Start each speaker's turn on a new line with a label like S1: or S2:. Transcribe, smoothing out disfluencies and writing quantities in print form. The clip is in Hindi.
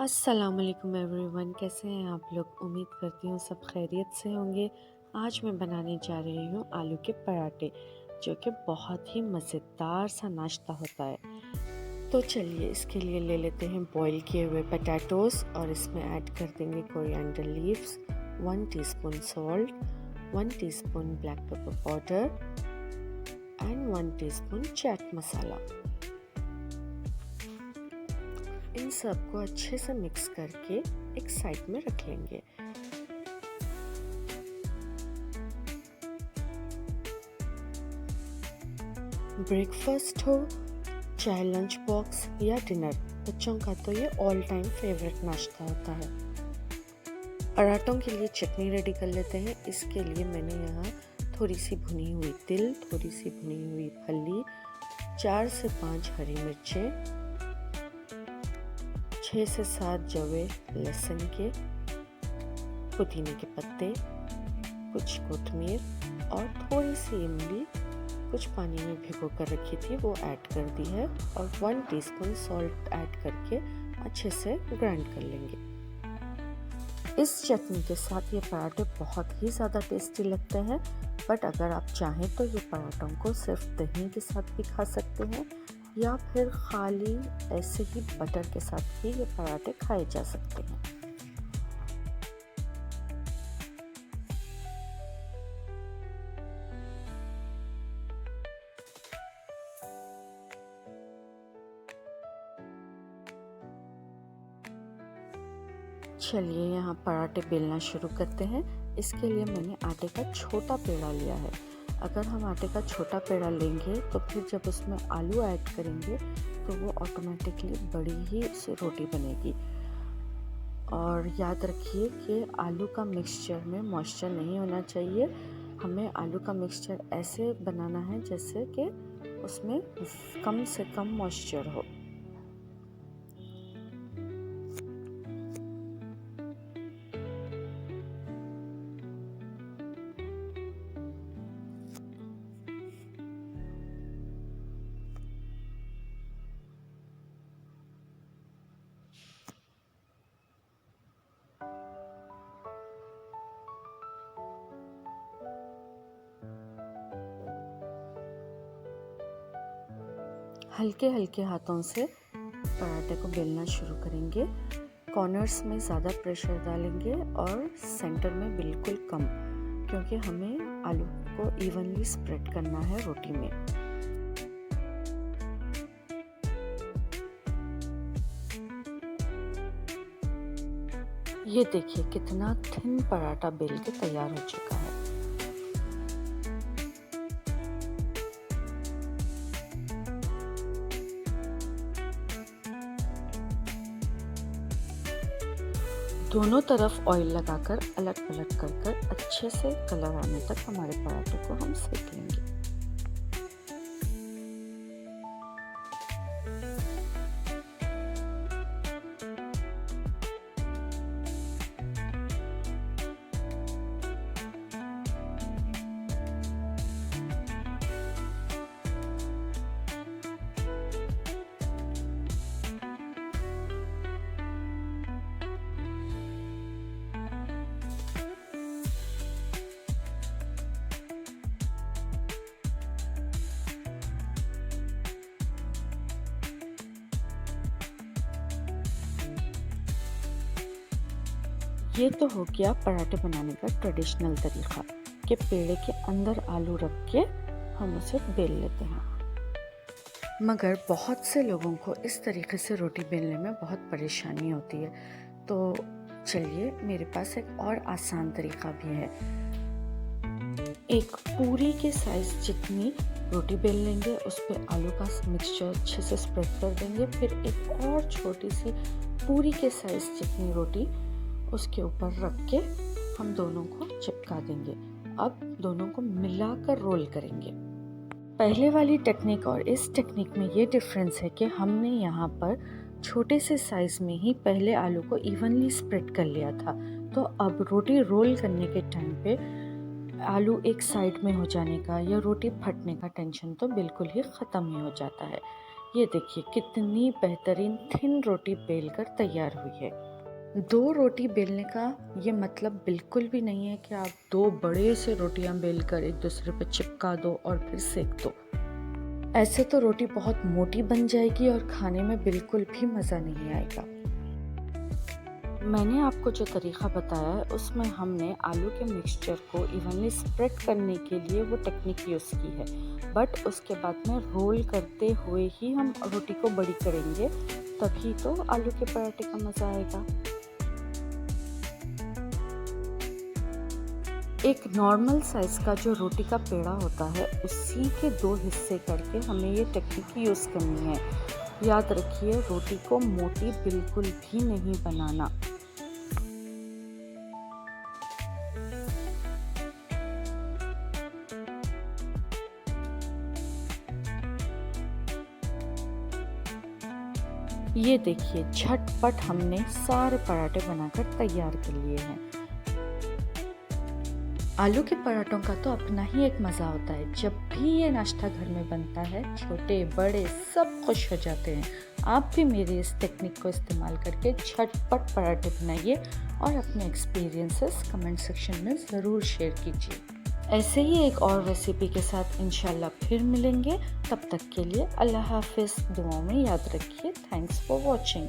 S1: अस्सलामुअलैकुम एवरीवन, कैसे हैं आप लोग। उम्मीद करती हूँ सब खैरियत से होंगे। आज मैं बनाने जा रही हूँ आलू के पराठे, जो कि बहुत ही मज़ेदार सा नाश्ता होता है। तो चलिए इसके लिए ले लेते हैं बॉईल किए हुए पोटैटोज़ और इसमें ऐड कर देंगे coriander leaves, 1 teaspoon salt, 1 teaspoon black pepper powder and 1 teaspoon chaat masala. इन सबको अच्छे से मिक्स करके एक साइड में रख लेंगे। ब्रेकफास्ट हो चाहे लंच बॉक्स या डिनर, बच्चों का तो ये ऑल टाइम फेवरेट नाश्ता होता है। पराठों के लिए चटनी रेडी कर लेते हैं। इसके लिए मैंने यहाँ थोड़ी सी भुनी हुई तिल, थोड़ी सी भुनी हुई फली, 4 से 5 हरी मिर्चें, 6 से 7 जवे लहसुन के, पुदीने के पत्ते, कुछ कोतमीर और थोड़ी सी इमली कुछ पानी में भिगो कर रखी थी वो ऐड कर दी है, और 1 टीस्पून सॉल्ट ऐड करके अच्छे से ग्राइंड कर लेंगे। इस चटनी के साथ ये पराठे बहुत ही ज़्यादा टेस्टी लगते हैं, बट अगर आप चाहें तो ये पराठों को सिर्फ दही के साथ भी खा सकते हैं या फिर खाली ऐसे ही बटर के साथ भी ये पराठे खाए जा सकते हैं। चलिए यहाँ पराठे बेलना शुरू करते हैं। इसके लिए मैंने आटे का छोटा पेड़ा लिया है। अगर हम आटे का छोटा पेड़ा लेंगे तो फिर जब उसमें आलू ऐड करेंगे तो वो ऑटोमेटिकली बड़ी ही रोटी बनेगी। और याद रखिए कि आलू का मिक्सचर में मॉइस्चर नहीं होना चाहिए। हमें आलू का मिक्सचर ऐसे बनाना है जैसे कि उसमें कम से कम मॉइस्चर हो। हल्के हल्के हाथों से पराठे को बेलना शुरू करेंगे। कॉर्नर्स में ज़्यादा प्रेशर डालेंगे और सेंटर में बिल्कुल कम, क्योंकि हमें आलू को इवनली स्प्रेड करना है रोटी में। ये देखिए कितना थिन पराठा बेल के तैयार हो चुका है। दोनों तरफ ऑयल लगाकर अलट पलट कर अच्छे से कलर आने तक हमारे पराठे को हम सेक लेंगे। ये तो हो गया पराठे बनाने का ट्रेडिशनल तरीका कि पेड़े के अंदर आलू रख के हम उसे बेल लेते हैं। मगर बहुत से लोगों को इस तरीके से रोटी बेलने में बहुत परेशानी होती है। तो चलिए मेरे पास एक और आसान तरीका भी है। एक पूरी के साइज जितनी रोटी बेल लेंगे, उस पर आलू का मिक्सचर अच्छे से स्प्रेड कर देंगे। फिर एक और छोटी सी पूरी के साइज जितनी रोटी उसके ऊपर रख के हम दोनों को चिपका देंगे। अब दोनों को मिलाकर रोल करेंगे। पहले वाली टेक्निक और इस टेक्निक में ये डिफरेंस है कि हमने यहाँ पर छोटे से साइज में ही पहले आलू को इवनली स्प्रेड कर लिया था। तो अब रोटी रोल करने के टाइम पे आलू एक साइड में हो जाने का या रोटी फटने का टेंशन तो बिल्कुल ही ख़त्म ही हो जाता है। ये देखिए कितनी बेहतरीन थिन रोटी बेलकर तैयार हुई है। 2 रोटी बेलने का ये मतलब बिल्कुल भी नहीं है कि आप 2 बड़े से रोटियां बेलकर एक दूसरे पर चिपका दो और फिर सेक दो। ऐसे तो रोटी बहुत मोटी बन जाएगी और खाने में बिल्कुल भी मज़ा नहीं आएगा। मैंने आपको जो तरीक़ा बताया है उसमें हमने आलू के मिक्सचर को इवनली स्प्रेड करने के लिए वो टेक्निक यूज़ की है, बट उसके बाद में रोल करते हुए ही हम रोटी को बड़ी करेंगे, तभी तो आलू के पराठे का मज़ा आएगा। एक नॉर्मल साइज़ का जो रोटी का पेड़ा होता है उसी के 2 हिस्से करके हमें ये टेक्निक यूज़ करनी है। याद रखिए रोटी को मोटी बिल्कुल भी नहीं बनाना। ये देखिए झटपट हमने सारे पराठे बनाकर तैयार कर लिए हैं। आलू के पराठों का तो अपना ही एक मज़ा होता है। जब भी ये नाश्ता घर में बनता है छोटे बड़े सब खुश हो जाते हैं। आप भी मेरी इस टेक्निक को इस्तेमाल करके झटपट पराठे बनाइए और अपने एक्सपीरियंसेस कमेंट सेक्शन में ज़रूर शेयर कीजिए। ऐसे ही एक और रेसिपी के साथ इंशाल्लाह फिर मिलेंगे। तब तक के लिए अल्लाह हाफिज़। दुआओं में याद रखिए। Thanks for watching.